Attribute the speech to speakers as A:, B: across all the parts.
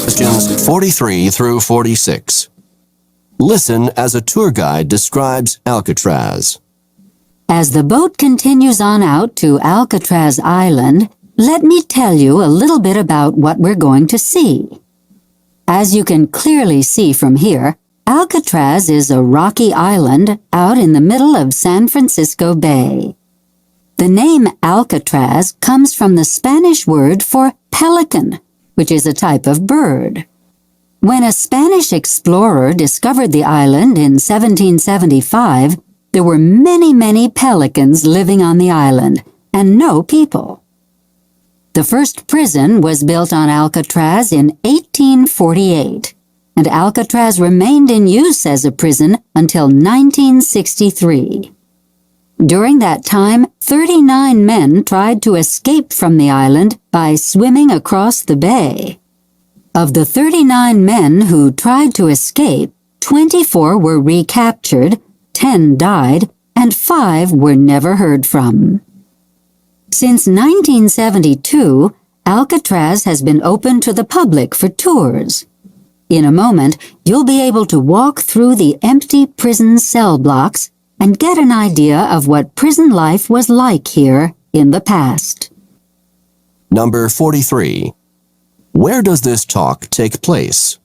A: Questions 43 through 46. Listen as a tour guide describes Alcatraz.
B: As the boat continues on out to Alcatraz Island, let me tell you a little bit about what we're going to see. As you can clearly see from here, Alcatraz is a rocky island out in the middle of San Francisco Bay. The name Alcatraz comes from the Spanish word for pelican, which is a type of bird. When a Spanish explorer discovered the island in 1775, there were many pelicans living on the island, and no people. The first prison was built on Alcatraz in 1848, and Alcatraz remained in use as a prison until 1963. During that time, 39 men tried to escape from the island by swimming across the bay. Of the 39 men who tried to escape, 24 were recaptured, 10 died, and 5 were never heard from. Since 1972, Alcatraz has been open to the public for tours. In a moment, you'll be able to walk through the empty prison cell blocks and get an idea of what prison life was like here in the past.
A: Number 43. Where does this talk take place?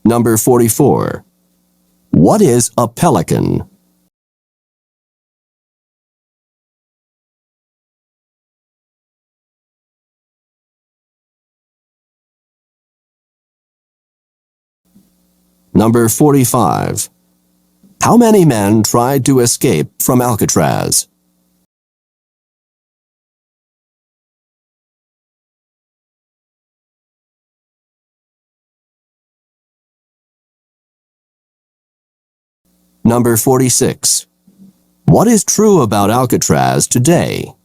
A: Number 44. What is a pelican? Number 45. How many men tried to escape from Alcatraz? Number 46. What is true about Alcatraz today?